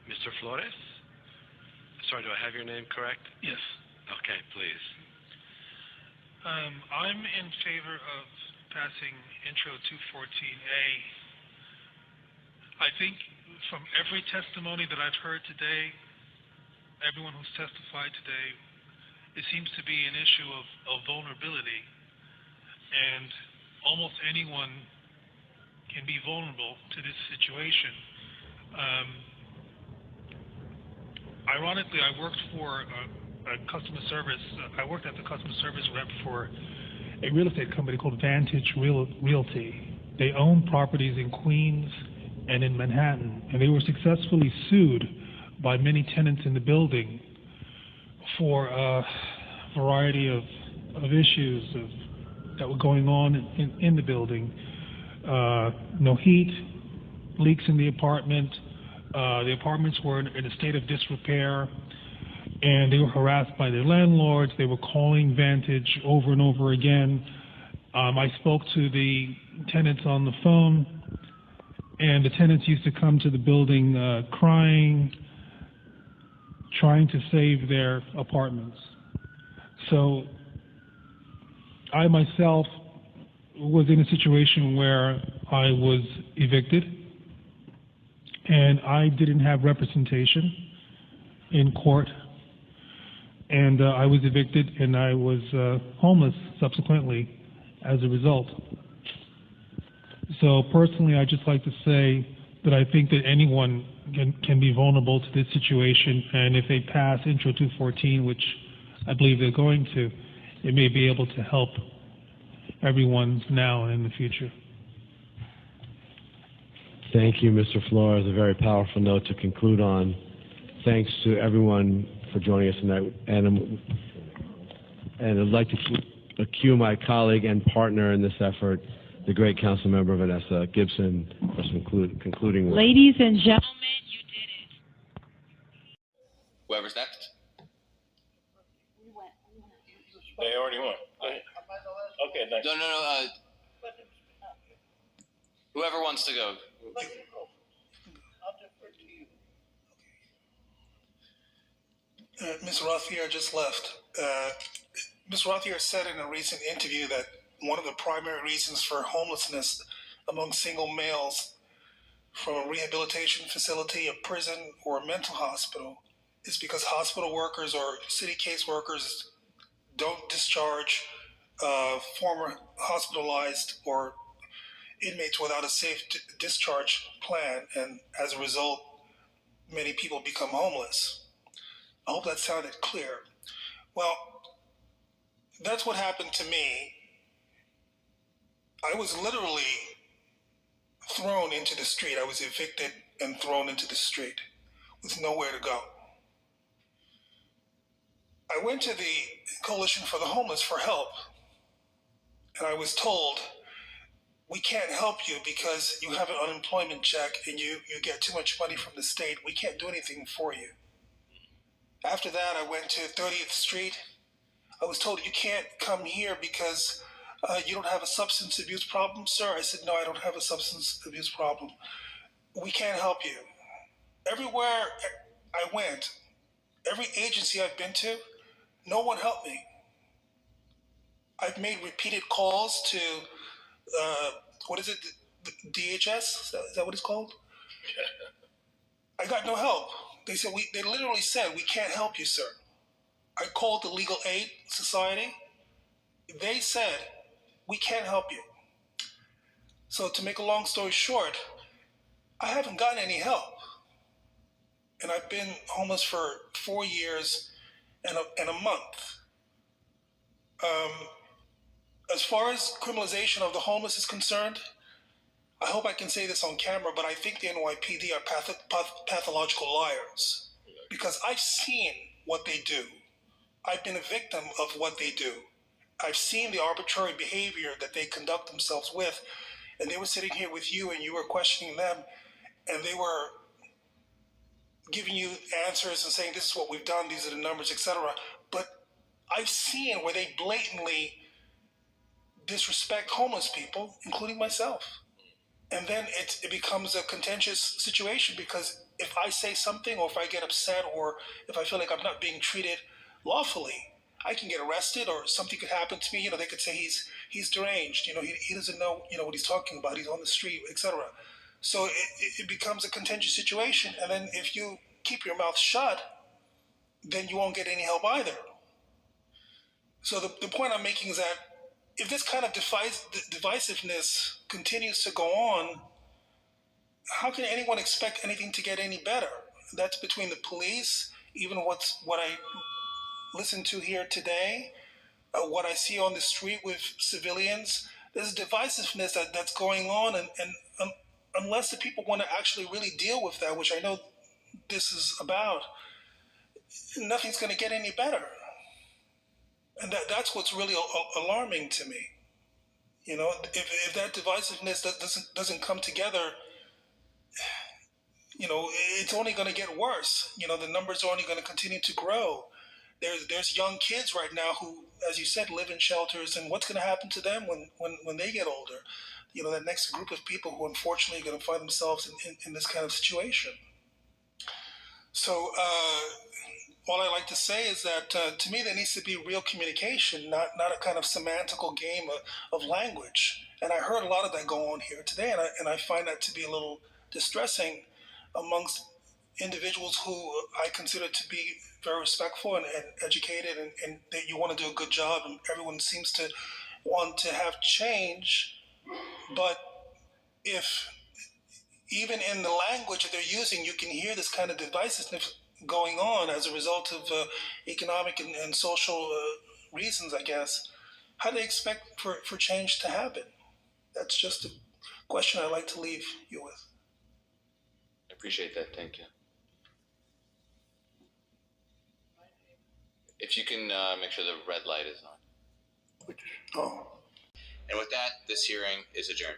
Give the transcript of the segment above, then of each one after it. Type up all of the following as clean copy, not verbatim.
Mr. Flores? Sorry, do I have your name correct? Yes. Okay, please. I'm in favor of passing Intro 214A. I think from every testimony that I've heard today, everyone who's testified today, it seems to be an issue of vulnerability. And almost anyone can be vulnerable to this situation. Ironically, I worked for a customer service. I worked as a customer service rep for a real estate company called Vantage Realty. They own properties in Queens and in Manhattan, and they were successfully sued by many tenants in the building for a variety of issues that were going on in the building. No heat, leaks in the apartment. The apartments were in a state of disrepair, and they were harassed by their landlords. They were calling Vantage over and over again. I spoke to the tenants on the phone, and the tenants used to come to the building crying, trying to save their apartments. So I myself was in a situation where I was evicted, and I didn't have representation in court, and I was evicted, and I was homeless subsequently as a result. So personally, I'd just like to say that I think that anyone can be vulnerable to this situation, and if they pass Intro 214, which I believe they're going to, it may be able to help everyone now and in the future. Thank you, Mr. Flores. A very powerful note to conclude on. Thanks to everyone for joining us tonight. And I'd like to cue my colleague and partner in this effort, the great council member Vanessa Gibson, for some concluding words. Ladies and gentlemen, you did it. Whoever's next. They already won. Okay, next. No. Whoever wants to go. Ms. Rothier just left. Ms. Rothier said in a recent interview that one of the primary reasons for homelessness among single males from a rehabilitation facility, a prison, or a mental hospital is because hospital workers or city case workers don't discharge former hospitalized or inmates without a safe discharge plan, and as a result, many people become homeless. I hope that sounded clear. Well, that's what happened to me. I was literally thrown into the street. I was evicted and thrown into the street with nowhere to go. I went to the Coalition for the Homeless for help, and I was told, we can't help you because you have an unemployment check and you get too much money from the state. We can't do anything for you. After that, I went to 30th Street. I was told, you can't come here because you don't have a substance abuse problem, sir. I said, no, I don't have a substance abuse problem. We can't help you. Everywhere I went, every agency I've been to, no one helped me. I've made repeated calls to, what is it, the DHS? Is that what it's called? I got no help. They said, they literally said, we can't help you, sir. I called the Legal Aid Society. They said, we can't help you. So to make a long story short, I haven't gotten any help. And I've been homeless for 4 years and a month. As far as criminalization of the homeless is concerned, I hope I can say this on camera, but I think the NYPD are pathological liars because I've seen what they do. I've been a victim of what they do. I've seen the arbitrary behavior that they conduct themselves with, and they were sitting here with you and you were questioning them, and they were giving you answers and saying, this is what we've done, these are the numbers, etc. But I've seen where they blatantly disrespect homeless people, including myself. and then it becomes a contentious situation because if I say something or if I get upset or if I feel like I'm not being treated lawfully, I can get arrested or something could happen to me. They could say he's deranged. He doesn't know what he's talking about. He's on the street, etc. So it becomes a contentious situation. And then if you keep your mouth shut, then you won't get any help either. So the point I'm making is that if this kind of divisiveness continues to go on, how can anyone expect anything to get any better? That's between the police, even what I listened to here today, what I see on the street with civilians. There's divisiveness that's going on, and unless the people want to actually really deal with that, which I know this is about, nothing's going to get any better. And that's what's really alarming to me. If that divisiveness doesn't come together, it's only going to get worse. The numbers are only going to continue to grow. There's young kids right now who, as you said, live in shelters, and what's going to happen to them when they get older? That next group of people who unfortunately are going to find themselves in this kind of situation. So all I like to say is that to me there needs to be real communication, not a kind of semantical game of language. And I heard a lot of that go on here today, and I find that to be a little distressing amongst individuals who I consider to be very respectful and educated, and that you want to do a good job, and everyone seems to want to have change. But if even in the language that they're using, you can hear this kind of divisiveness going on as a result of economic and social reasons, I guess, how do they expect for change to happen? That's just a question I'd like to leave you with. I appreciate that. Thank you. If you can make sure the red light is on. Oh. And with that, this hearing is adjourned.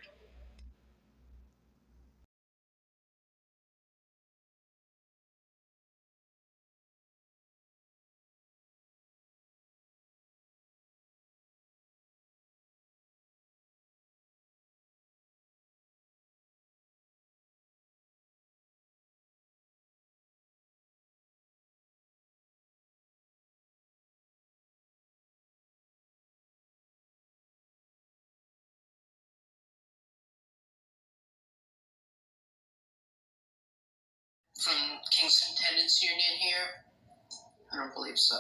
From Kingston Tenants Union here? I don't believe so.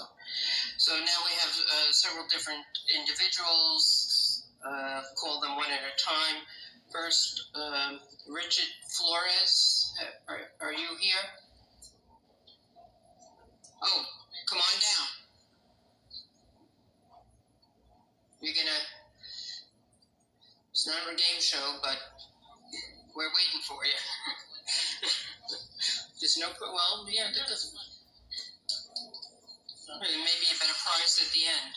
So now we have several different individuals. Call them one at a time. First, Richard Flores. Are you here? Oh, come on down. You're gonna. It's not a game show, but we're waiting for you. There's no. Well, yeah, that doesn't. Maybe a better price at the end.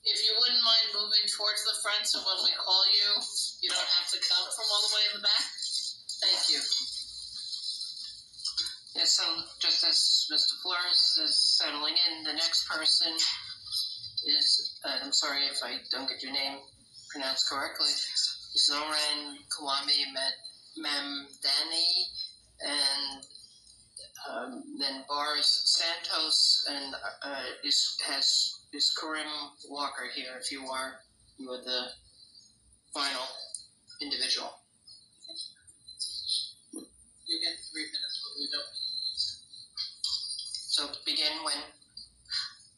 If you wouldn't mind moving towards the front so when we call you, you don't have to come from all the way in the back. Thank you. Yeah, so just as Mr. Flores is settling in, the next person is, I'm sorry if I don't get your name pronounced correctly, Zoran Kwame Mamdani, and then Boris Santos, and is Karim Walker here if you are the final individual. You get 3 minutes, but we don't need. So begin when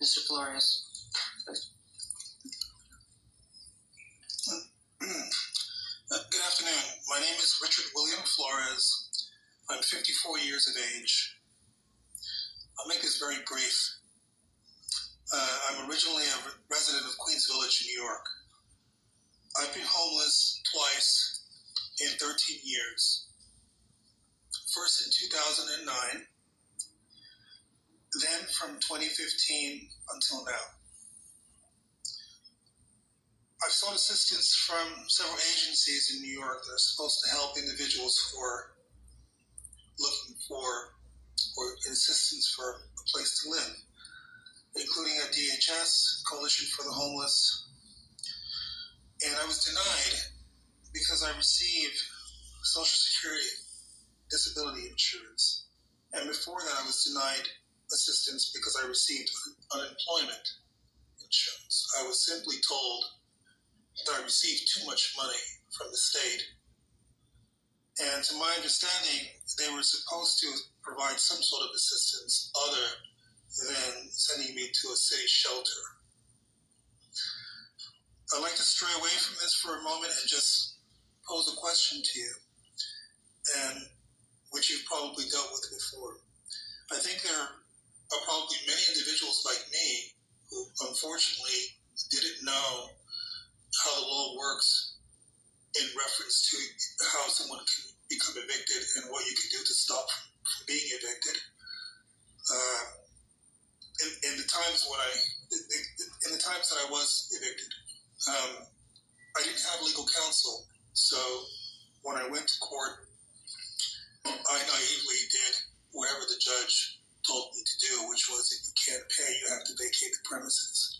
Mr. Flores. Good afternoon. My name is Richard William Flores. I'm 54 years of age. I'll make this very brief. I'm originally a resident of Queens Village, New York. I've been homeless twice in 13 years. first in 2009, then from 2015 until now. I've sought assistance from several agencies in New York that are supposed to help individuals who are looking for or assistance for a place to live, including a DHS, Coalition for the Homeless. And I was denied because I received Social Security disability insurance. And before that, I was denied assistance because I received unemployment insurance. I was simply told that I received too much money from the state. And to my understanding, they were supposed to provide some sort of assistance other than sending me to a city shelter. I'd like to stray away from this for a moment and just pose a question to you, and which you've probably dealt with before. I think there are probably many individuals like me who unfortunately didn't know how the law works in reference to how someone can become evicted and what you can do to stop from being evicted. In the times that I was evicted, I didn't have legal counsel. So when I went to court, I naively did whatever the judge told me to do, which was if you can't pay, you have to vacate the premises.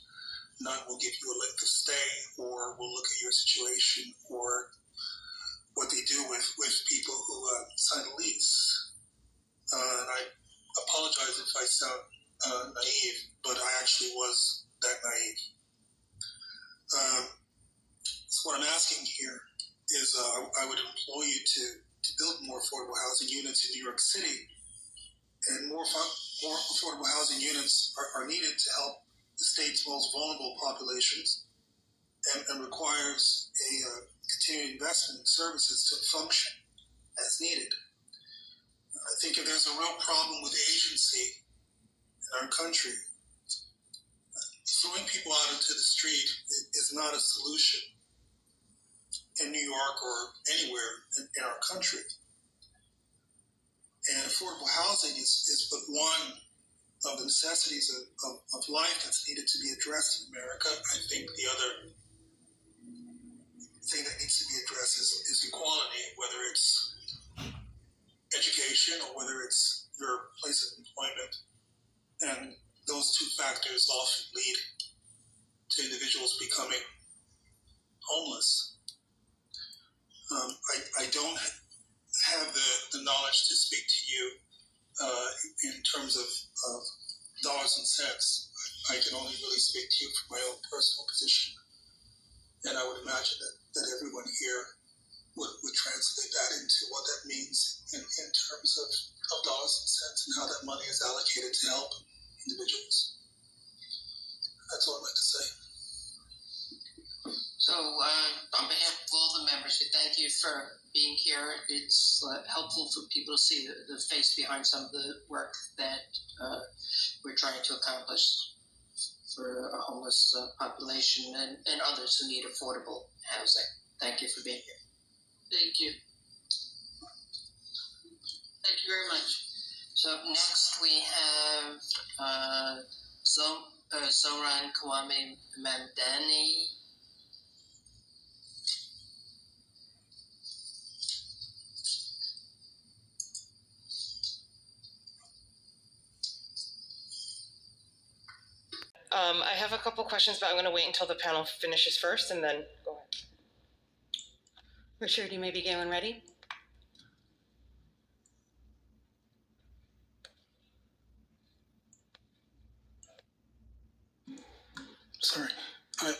None will give you a length of stay, or will look at your situation, or what they do with people who sign a lease. And I apologize if I sound naive, but I actually was that naive. So what I'm asking here is I would implore you to build more affordable housing units in New York City, and more affordable housing units are needed to help the state's most vulnerable populations, and requires a continued investment in services to function as needed. I think if there's a real problem with agency in our country, throwing people out into the street is not a solution in New York or anywhere in our country. And affordable housing is but one of the necessities of life that's needed to be addressed in America. I think the other thing that needs to be addressed is equality, whether it's education or whether it's your place of employment. And those two factors often lead to individuals becoming homeless. I don't have the knowledge to speak to you in terms of dollars and cents. I can only really speak to you from my own personal position. And I would imagine that everyone here would translate that into what that means in terms of dollars and cents, and how that money is allocated to help individuals. That's all I'd like to say. So, on behalf of all the members, we thank you for being here. It's helpful for people to see the face behind some of the work that we're trying to accomplish for a homeless population and others who need affordable housing. Thank you for being here. Thank you. Thank you very much. So next we have Zoran Kwame Mandani. I have a couple questions, but I'm going to wait until the panel finishes first and then go ahead. Richard, you may begin when ready. Sorry.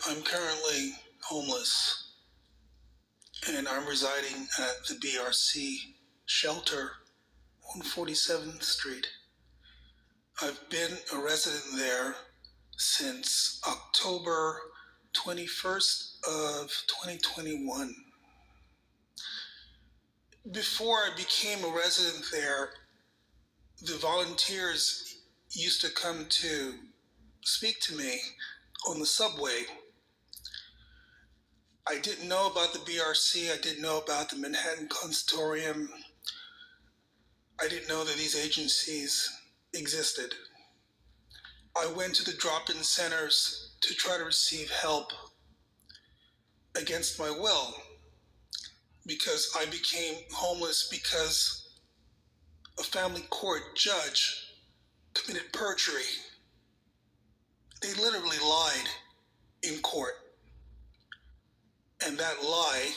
I'm currently homeless, and I'm residing at the BRC shelter on 47th Street. I've been a resident there since October 21st of 2021. Before I became a resident there, the volunteers used to come to speak to me on the subway. I didn't know about the BRC. I didn't know about the Manhattan Consortium. I didn't know that these agencies existed. I went to the drop-in centers to try to receive help against my will because I became homeless because a family court judge committed perjury. They literally lied in court. And that lie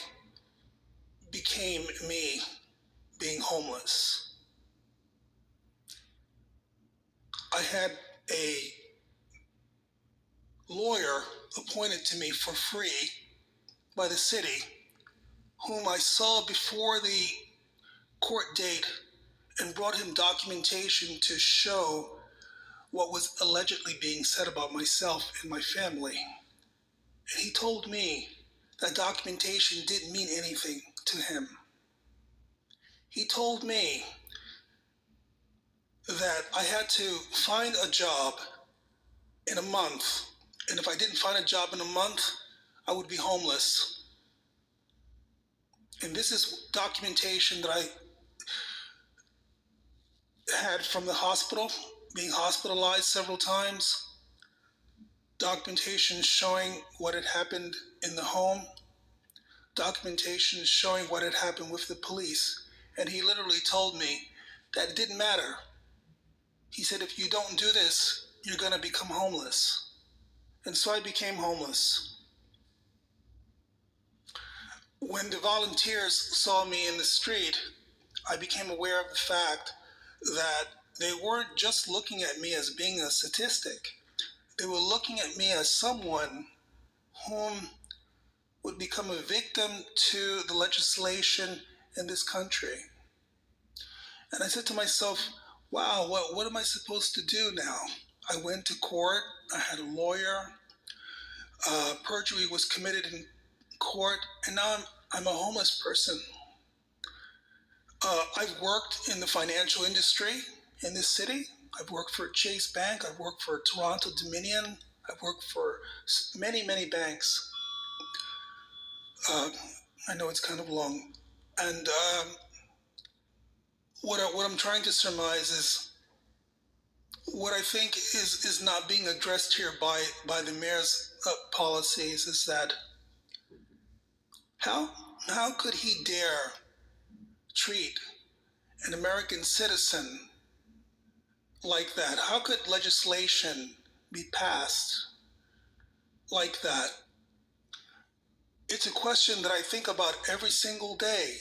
became me being homeless. I had a lawyer appointed to me for free by the city, whom I saw before the court date and brought him documentation to show what was allegedly being said about myself and my family. And he told me that documentation didn't mean anything to him. He told me that I had to find a job in a month, and if I didn't find a job in a month, I would be homeless. And this is documentation that I had from the hospital, being hospitalized several times, documentation showing what had happened in the home, documentation showing what had happened with the police. And he literally told me that it didn't matter. He said, if you don't do this, you're going to become homeless. And so I became homeless. When the volunteers saw me in the street, I became aware of the fact that they weren't just looking at me as being a statistic. They were looking at me as someone whom would become a victim to the legislation in this country. And I said to myself, wow, what am I supposed to do now? I went to court, I had a lawyer, perjury was committed in court, and now I'm a homeless person. I've worked in the financial industry in this city. I've worked for Chase Bank, I've worked for Toronto Dominion, I've worked for many, many banks. I know it's kind of long. And what I'm trying to surmise is what I think is not being addressed here by the mayor's policies is that how could he dare treat an American citizen like that? How could legislation be passed like that? It's a question that I think about every single day.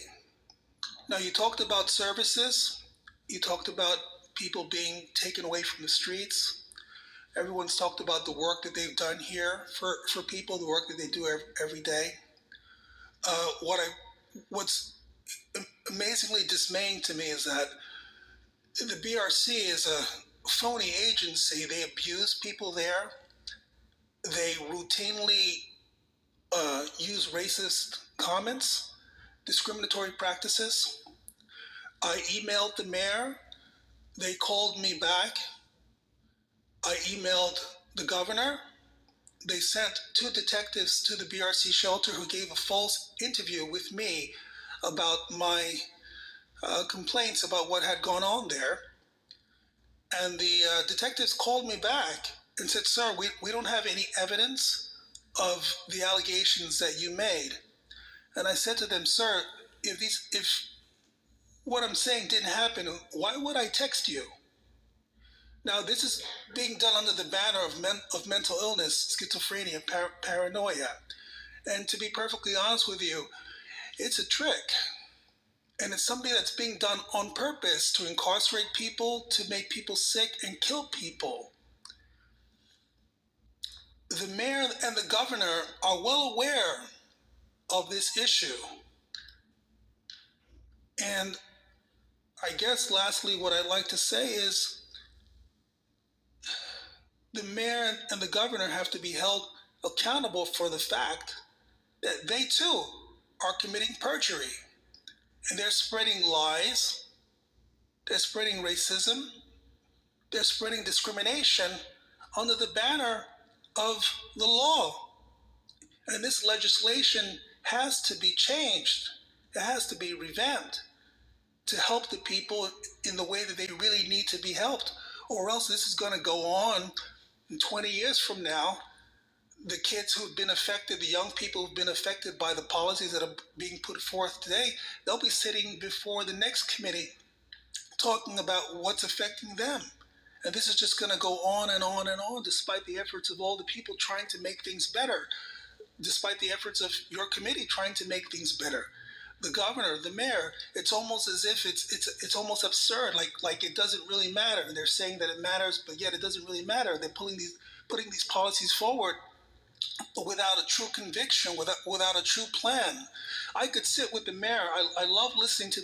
Now, you talked about services. You talked about people being taken away from the streets. Everyone's talked about the work that they've done here for people, the work that they do every day. What's amazingly dismaying to me is that the BRC is a phony agency. They abuse people there. They routinely use racist comments, discriminatory practices. I emailed the mayor. They called me back. I emailed the governor. They sent 2 detectives to the BRC shelter who gave a false interview with me about my complaints about what had gone on there. And the detectives called me back and said, sir, we don't have any evidence of the allegations that you made. And I said to them, sir, if what I'm saying didn't happen, why would I text you? Now, this is being done under the banner of mental illness, schizophrenia, paranoia. And to be perfectly honest with you, it's a trick. And it's something that's being done on purpose to incarcerate people, to make people sick and kill people. The mayor and the governor are well aware of this issue. And I guess lastly, what I'd like to say is the mayor and the governor have to be held accountable for the fact that they too are committing perjury. And they're spreading lies, they're spreading racism, they're spreading discrimination under the banner of the law. And this legislation has to be changed. It has to be revamped. to help the people in the way that they really need to be helped, or else this is going to go on. In 20 years from now, the kids who've been affected, the young people who've been affected by the policies that are being put forth today, they'll be sitting before the next committee talking about what's affecting them. And this is just going to go on and on and on, despite the efforts of all the people trying to make things better, despite the efforts of your committee trying to make things better. The governor, the mayor, it's almost as if it's almost absurd, like it doesn't really matter. And they're saying that it matters, but yet it doesn't really matter. They're putting these policies forward without a true conviction, without a true plan. I could sit with the mayor. I love listening to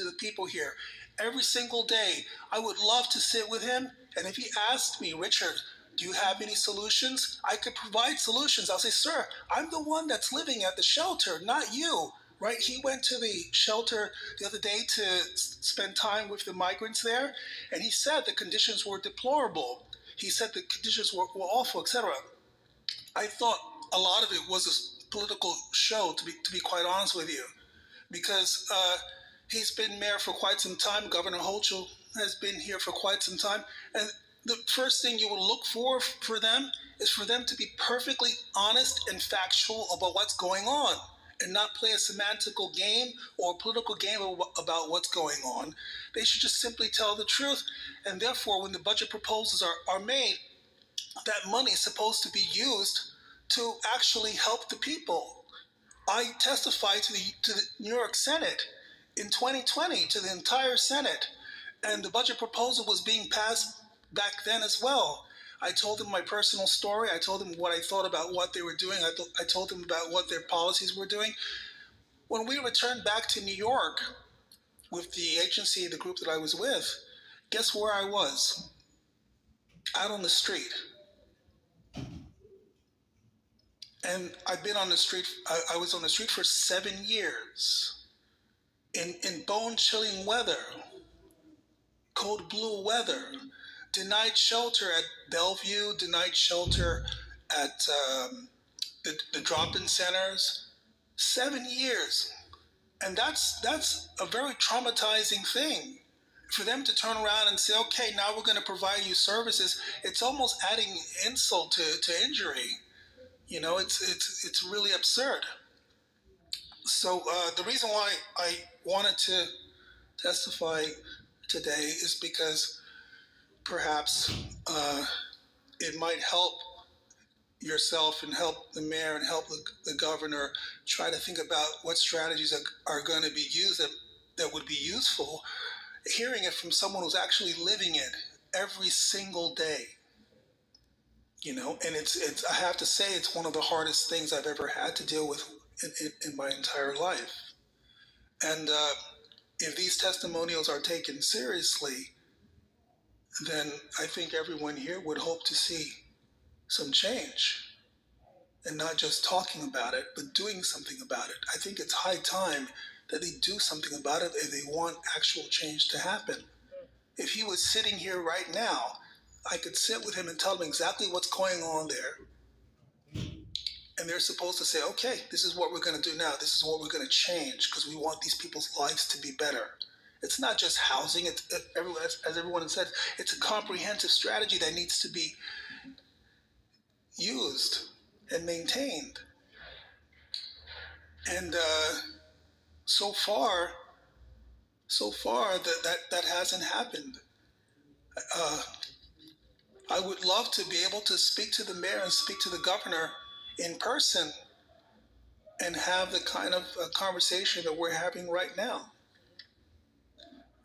the people here. Every single day, I would love to sit with him. And if he asked me, Richard, do you have any solutions? I could provide solutions. I'll say, sir, I'm the one that's living at the shelter, not you. Right? He went to the shelter the other day to spend time with the migrants there, and he said the conditions were deplorable. He said the conditions were awful, etc. I thought a lot of it was a political show, to be quite honest with you, because he's been mayor for quite some time. Governor Hochul has been here for quite some time, and the first thing you will look for them is for them to be perfectly honest and factual about what's going on, and not play a semantical game or a political game about what's going on. They should just simply tell the truth, and therefore, when the budget proposals are made, that money is supposed to be used to actually help the people. I testified to the New York Senate in 2020, to the entire Senate, and the budget proposal was being passed back then as well. I told them my personal story. I told them what I thought about what they were doing. I told them about what their policies were doing. When we returned back to New York with the agency, the group that I was with, guess where I was? Out on the street. And I've been on the street, I was on the street for 7 years in bone-chilling weather, cold blue weather, denied shelter at Bellevue, denied shelter at the drop-in centers. 7 years. And that's a very traumatizing thing. For them to turn around and say, okay, now we're going to provide you services, it's almost adding insult to injury. You know, it's really absurd. So the reason why I wanted to testify today is because perhaps it might help yourself and help the mayor and help the governor try to think about what strategies are going to be used that would be useful. Hearing it from someone who's actually living it every single day. You know, and it's I have to say, it's one of the hardest things I've ever had to deal with in my entire life. And if these testimonials are taken seriously, then I think everyone here would hope to see some change, and not just talking about it, but doing something about it. I think it's high time that they do something about it if they want actual change to happen. If he was sitting here right now, I could sit with him and tell him exactly what's going on there. And they're supposed to say, okay, this is what we're going to do now. This is what we're going to change because we want these people's lives to be better. It's not just housing. As everyone has said, it's a comprehensive strategy that needs to be used and maintained. And so far that hasn't happened. I would love to be able to speak to the mayor and speak to the governor in person and have the kind of conversation that we're having right now.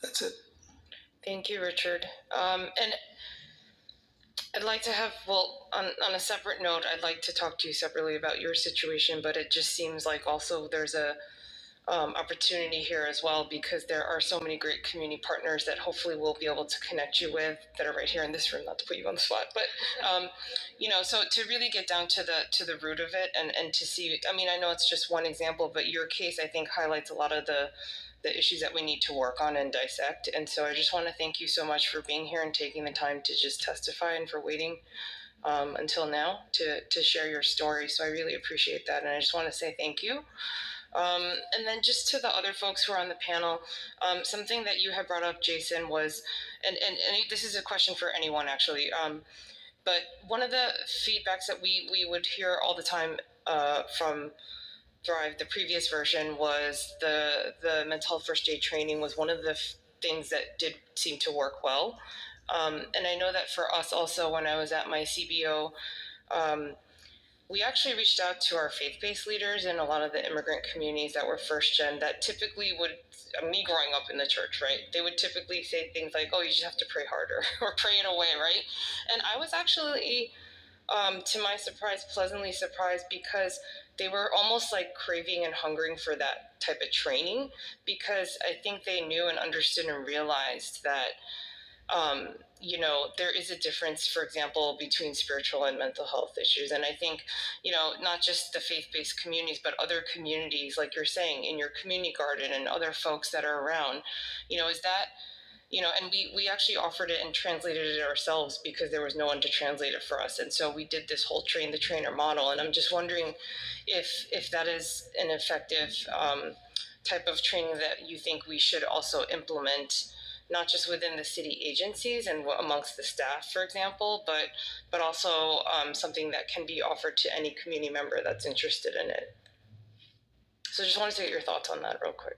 That's it. Thank you, Richard. And I'd like to have, well, on a separate note, I'd like to talk to you separately about your situation, but it just seems like also there's a opportunity here as well, because there are so many great community partners that hopefully we'll be able to connect you with that are right here in this room, not to put you on the spot, but you know, so to really get down to the root of it and to see, I mean, I know it's just one example, but your case I think highlights a lot of the issues that we need to work on and dissect. And so I just want to thank you so much for being here and taking the time to just testify and for waiting until now to share your story. So I really appreciate that. And I just want to say thank you. And then just to the other folks who are on the panel, something that you had brought up, Jason, was, and this is a question for anyone actually, but one of the feedbacks that we would hear all the time from Thrive, the previous version, was the mental health first aid training was one of the things that did seem to work well. And I know that for us also, when I was at my CBO, we actually reached out to our faith-based leaders in a lot of the immigrant communities that were first gen that typically would, me growing up in the church, right? They would typically say things like, oh, you just have to pray harder or pray it away, right? And I was actually, to my surprise, pleasantly surprised because they were almost like craving and hungering for that type of training, because I think they knew and understood and realized that there is a difference, for example, between spiritual and mental health issues. And I think, not just the faith-based communities, but other communities, like you're saying, in your community garden and other folks that are around, is that, and we actually offered it and translated it ourselves because there was no one to translate it for us. And so we did this whole train the trainer model. And I'm just wondering if that is an effective type of training that you think we should also implement, not just within the city agencies and amongst the staff, for example, but also something that can be offered to any community member that's interested in it. So just wanted to get your thoughts on that real quick.